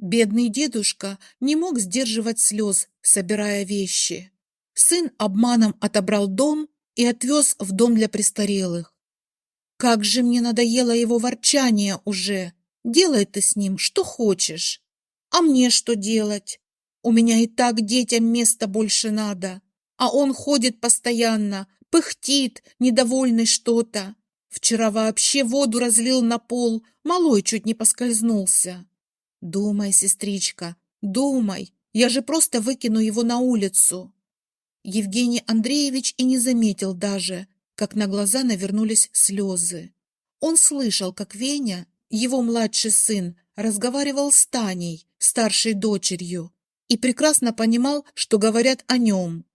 Бедный дедушка не мог сдерживать слез, собирая вещи. Сын обманом отобрал дом и отвез в дом для престарелых. Как же мне надоело его ворчание уже. Делай ты с ним что хочешь. А мне что делать? У меня и так детям места больше надо. А он ходит постоянно, пыхтит, недовольный что-то. Вчера вообще воду разлил на пол, малой чуть не поскользнулся. Думай, сестричка, думай, я же просто выкину его на улицу. Евгений Андреевич и не заметил даже, как на глаза навернулись слезы. Он слышал, как Веня, его младший сын, разговаривал с Таней, старшей дочерью, и прекрасно понимал, что говорят о нем.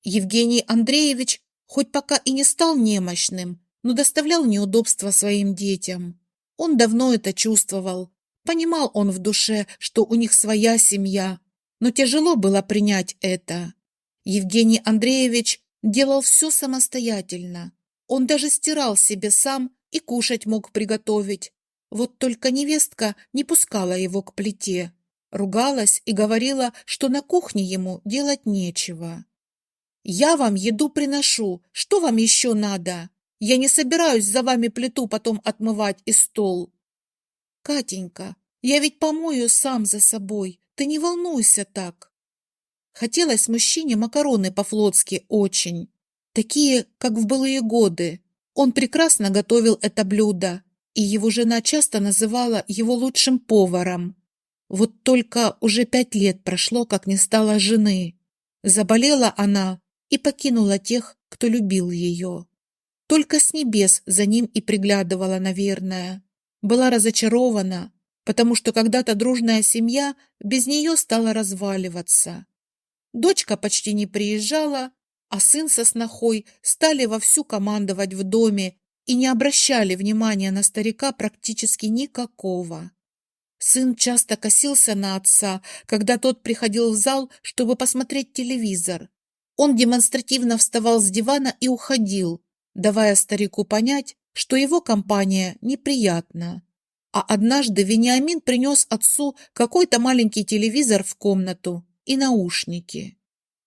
Евгений Андреевич хоть пока и не стал немощным, но доставлял неудобства своим детям. Он давно это чувствовал. Понимал он в душе, что у них своя семья, но тяжело было принять это. Евгений Андреевич делал все самостоятельно. Он даже стирал себе сам и кушать мог приготовить. Вот только невестка не пускала его к плите. Ругалась и говорила, что на кухне ему делать нечего. «Я вам еду приношу. Что вам еще надо? Я не собираюсь за вами плиту потом отмывать и стол». «Катенька, я ведь помою сам за собой. Ты не волнуйся так». Хотелось мужчине макароны по-флотски очень. Такие, как в былые годы. Он прекрасно готовил это блюдо, и его жена часто называла его лучшим поваром. Вот только уже 5 лет прошло, как не стало жены. Заболела она и покинула тех, кто любил ее. Только с небес за ним и приглядывала, наверное. Была разочарована, потому что когда-то дружная семья без нее стала разваливаться. Дочка почти не приезжала, а сын со снохой стали вовсю командовать в доме и не обращали внимания на старика практически никакого. Сын часто косился на отца, когда тот приходил в зал, чтобы посмотреть телевизор. Он демонстративно вставал с дивана и уходил, давая старику понять, что его компания неприятна. А однажды Вениамин принес отцу какой-то маленький телевизор в комнату и наушники.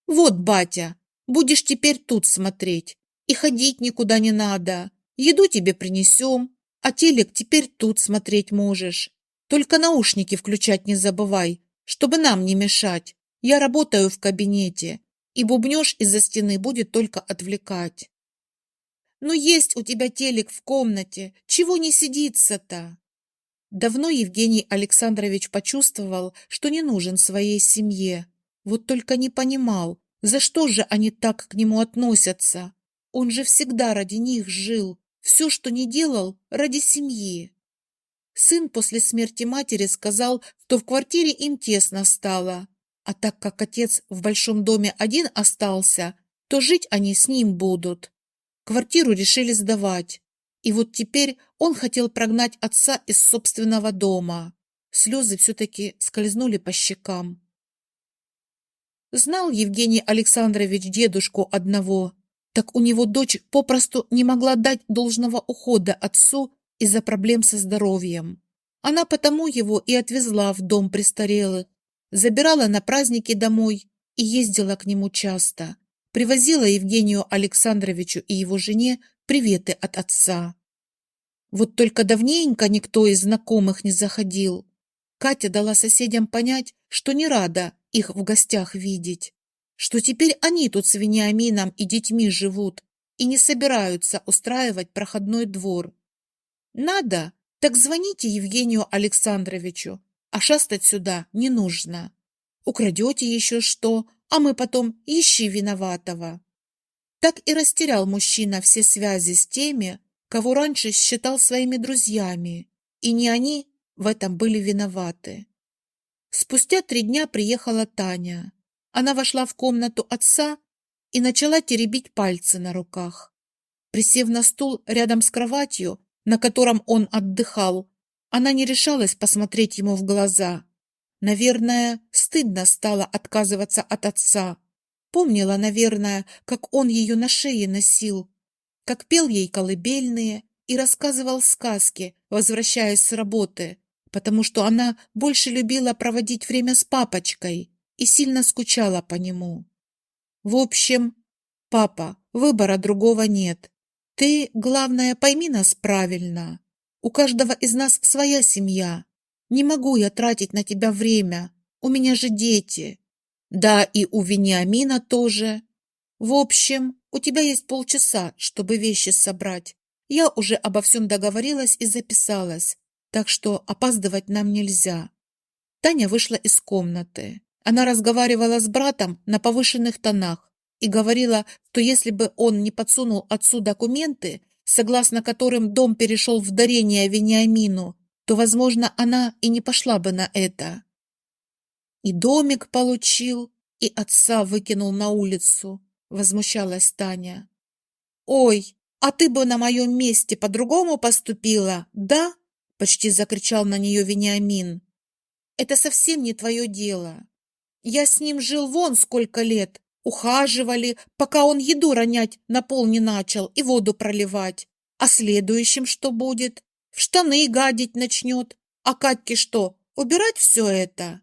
«Вот, батя, будешь теперь тут смотреть, и ходить никуда не надо. Еду тебе принесем, а телек теперь тут смотреть можешь. Только наушники включать не забывай, чтобы нам не мешать. Я работаю в кабинете, и бубнёж из-за стены будет только отвлекать». «Ну есть у тебя телек в комнате, чего не сидится-то?» Давно Евгений Александрович почувствовал, что не нужен своей семье. Вот только не понимал, за что же они так к нему относятся. Он же всегда ради них жил, все, что не делал, ради семьи. Сын после смерти матери сказал, что в квартире им тесно стало, а так как отец в большом доме один остался, то жить они с ним будут. Квартиру решили сдавать. И вот теперь он хотел прогнать отца из собственного дома. Слезы все-таки скользнули по щекам. Знал Евгений Александрович дедушку одного, так у него дочь попросту не могла дать должного ухода отцу из-за проблем со здоровьем. Она потому его и отвезла в дом престарелых, забирала на праздники домой и ездила к нему часто. Привозила Евгению Александровичу и его жене приветы от отца. Вот только давненько никто из знакомых не заходил. Катя дала соседям понять, что не рада их в гостях видеть, что теперь они тут с Вениамином и детьми живут и не собираются устраивать проходной двор. Надо, так звоните Евгению Александровичу, а шастать сюда не нужно. Украдете еще что, а мы потом ищи виноватого. Так и растерял мужчина все связи с теми, кого раньше считал своими друзьями, и не они в этом были виноваты. Спустя 3 дня приехала Таня. Она вошла в комнату отца и начала теребить пальцы на руках. Присев на стул рядом с кроватью, на котором он отдыхал, она не решалась посмотреть ему в глаза. Наверное, стыдно стало отказываться от отца. Помнила, наверное, как он ее на шее носил, как пел ей колыбельные и рассказывал сказки, возвращаясь с работы, потому что она больше любила проводить время с папочкой и сильно скучала по нему. В общем, папа, выбора другого нет. Ты, главное, пойми нас правильно. У каждого из нас своя семья. Не могу я тратить на тебя время. У меня же дети. Да, и у Вениамина тоже. В общем, у тебя есть полчаса, чтобы вещи собрать. Я уже обо всем договорилась и записалась, так что опаздывать нам нельзя. Таня вышла из комнаты. Она разговаривала с братом на повышенных тонах и говорила, что если бы он не подсунул отцу документы, согласно которым дом перешел в дарение Вениамину, то, возможно, она и не пошла бы на это. И домик получил, и отца выкинул на улицу, возмущалась Таня. «Ой, а ты бы на моем месте по-другому поступила, да?» почти закричал на нее Вениамин. «Это совсем не твое дело. Я с ним жил вон сколько лет, ухаживали, пока он еду ронять на пол не начал и воду проливать. А следующим что будет? В штаны гадить начнет. А Катьке что, убирать все это?»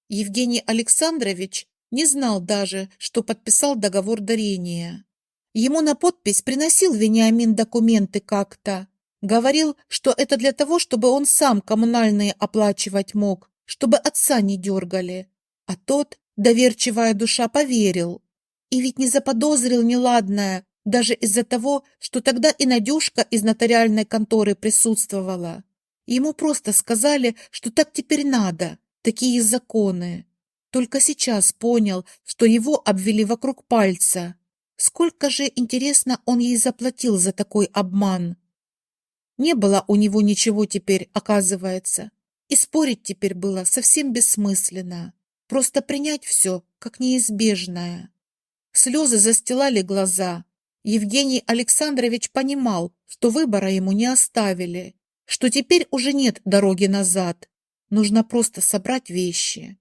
Евгений Александрович не знал даже, что подписал договор дарения. Ему на подпись приносил Вениамин документы как-то. Говорил, что это для того, чтобы он сам коммунальные оплачивать мог, чтобы отца не дергали. А тот, доверчивая душа, поверил. И ведь не заподозрил неладное, даже из-за того, что тогда и Надюшка из нотариальной конторы присутствовала. Ему просто сказали, что так теперь надо, такие законы. Только сейчас понял, что его обвели вокруг пальца. Сколько же, интересно, он ей заплатил за такой обман? Не было у него ничего теперь, оказывается. И спорить теперь было совсем бессмысленно. Просто принять все, как неизбежное. Слезы застилали глаза. Евгений Александрович понимал, что выбора ему не оставили, что теперь уже нет дороги назад. Нужно просто собрать вещи.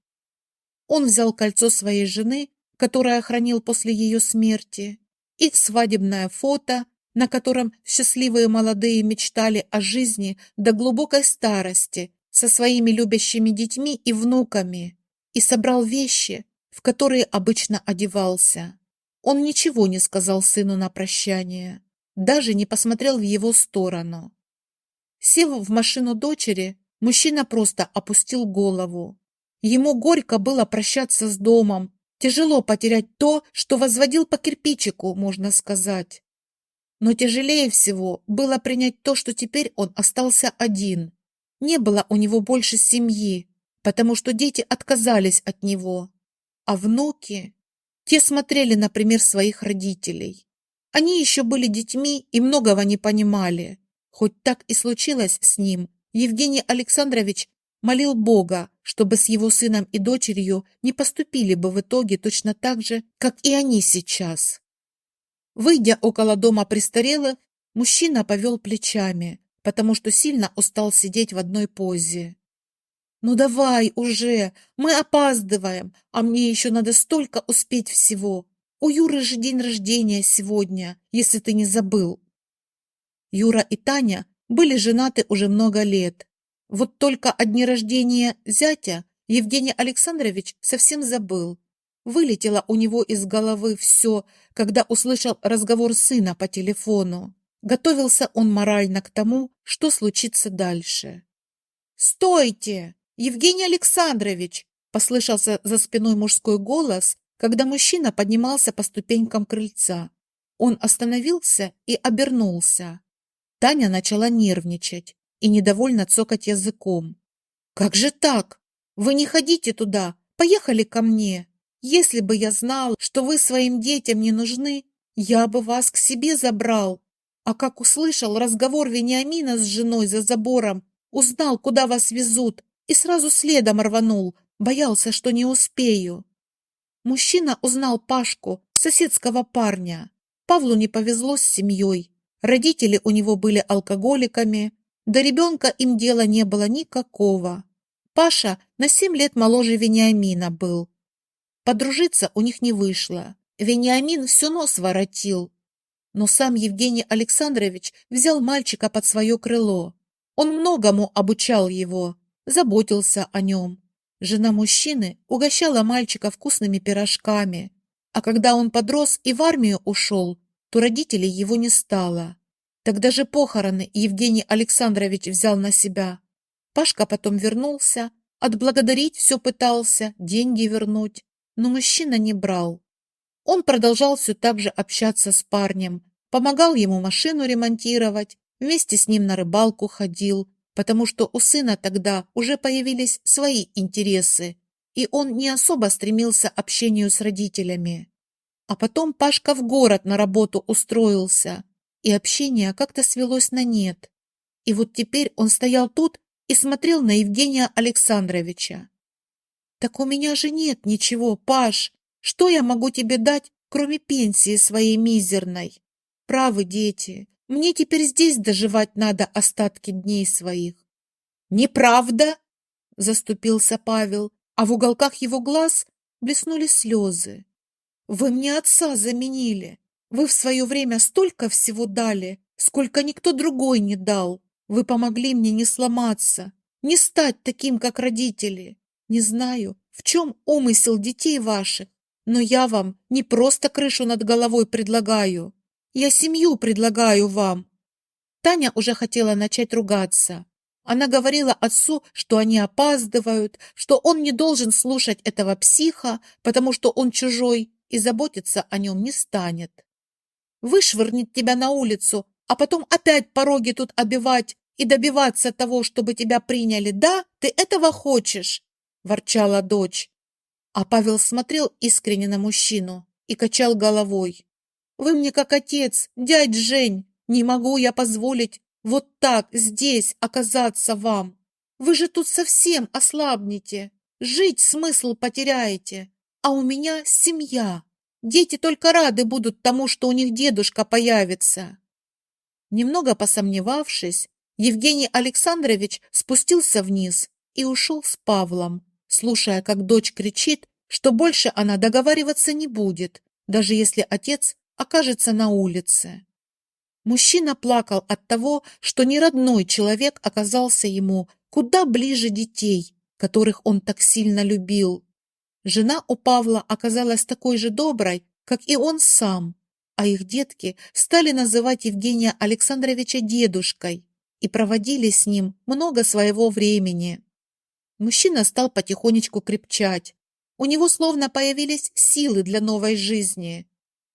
Он взял кольцо своей жены, которое хранил после ее смерти, их свадебное фото, на котором счастливые молодые мечтали о жизни до глубокой старости со своими любящими детьми и внуками, и собрал вещи, в которые обычно одевался. Он ничего не сказал сыну на прощание, даже не посмотрел в его сторону. Сев в машину дочери, мужчина просто опустил голову. Ему горько было прощаться с домом, тяжело потерять то, что возводил по кирпичику, можно сказать. Но тяжелее всего было принять то, что теперь он остался один. Не было у него больше семьи, потому что дети отказались от него. А внуки? Те смотрели, например, своих родителей. Они еще были детьми и многого не понимали. Хоть так и случилось с ним, Евгений Александрович молил Бога, чтобы с его сыном и дочерью не поступили бы в итоге точно так же, как и они сейчас. Выйдя около дома престарелых, мужчина повел плечами, потому что сильно устал сидеть в одной позе. «Ну давай уже, мы опаздываем, а мне еще надо столько успеть всего. У Юры же день рождения сегодня, если ты не забыл». Юра и Таня были женаты уже много лет. Вот только о дне рождения зятя Евгений Александрович совсем забыл. Вылетело у него из головы все, когда услышал разговор сына по телефону. Готовился он морально к тому, что случится дальше. «Стойте! Евгений Александрович!» – послышался за спиной мужской голос, когда мужчина поднимался по ступенькам крыльца. Он остановился и обернулся. Таня начала нервничать и недовольно цокать языком. «Как же так? Вы не ходите туда, поехали ко мне. Если бы я знал, что вы своим детям не нужны, я бы вас к себе забрал. А как услышал разговор Вениамина с женой за забором, узнал, куда вас везут, и сразу следом рванул, боялся, что не успею». Мужчина узнал Пашку, соседского парня. Павлу не повезло с семьей. Родители у него были алкоголиками, до ребенка им дела не было никакого. Паша на 7 лет моложе Вениамина был. Подружиться у них не вышло. Вениамин все нос воротил. Но сам Евгений Александрович взял мальчика под свое крыло. Он многому обучал его, заботился о нем. Жена мужчины угощала мальчика вкусными пирожками, а когда он подрос и в армию ушел, то родителей его не стало. Тогда же похороны Евгений Александрович взял на себя. Пашка потом вернулся, отблагодарить все пытался, деньги вернуть, но мужчина не брал. Он продолжал все так же общаться с парнем, помогал ему машину ремонтировать, вместе с ним на рыбалку ходил, потому что у сына тогда уже появились свои интересы, и он не особо стремился к общению с родителями. А потом Пашка в город на работу устроился, и общение как-то свелось на нет. И вот теперь он стоял тут и смотрел на Евгения Александровича. «Так у меня же нет ничего, Паш. Что я могу тебе дать, кроме пенсии своей мизерной? Правы дети, мне теперь здесь доживать надо остатки дней своих». «Неправда!» — заступился Павел, а в уголках его глаз блеснули слезы. «Вы мне отца заменили. Вы в свое время столько всего дали, сколько никто другой не дал. Вы помогли мне не сломаться, не стать таким, как родители. Не знаю, в чем умысел детей ваших, но я вам не просто крышу над головой предлагаю. Я семью предлагаю вам». Таня уже хотела начать ругаться. Она говорила отцу, что они опаздывают, что он не должен слушать этого психа, потому что он чужой и заботиться о нем не станет. «Вышвырнет тебя на улицу, а потом опять пороги тут обивать и добиваться того, чтобы тебя приняли, да? Ты этого хочешь?» – ворчала дочь. А Павел смотрел искренне на мужчину и качал головой. «Вы мне как отец, дядь Жень, не могу я позволить вот так здесь оказаться вам. Вы же тут совсем ослабнете, жить смысл потеряете, а у меня семья. Дети только рады будут тому, что у них дедушка появится». Немного посомневавшись, Евгений Александрович спустился вниз и ушел с Павлом, слушая, как дочь кричит, что больше она договариваться не будет, даже если отец окажется на улице. Мужчина плакал от того, что неродной человек оказался ему куда ближе детей, которых он так сильно любил. Жена у Павла оказалась такой же доброй, как и он сам, а их детки стали называть Евгения Александровича дедушкой и проводили с ним много своего времени. Мужчина стал потихонечку крепчать. У него словно появились силы для новой жизни.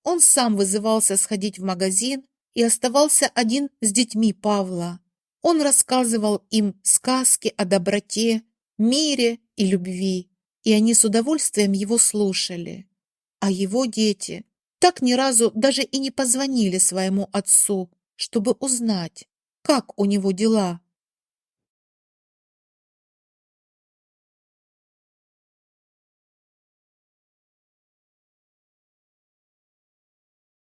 Он сам вызывался сходить в магазин и оставался один с детьми Павла. Он рассказывал им сказки о доброте, мире и любви, и они с удовольствием его слушали. А его дети так ни разу даже и не позвонили своему отцу, чтобы узнать, как у него дела.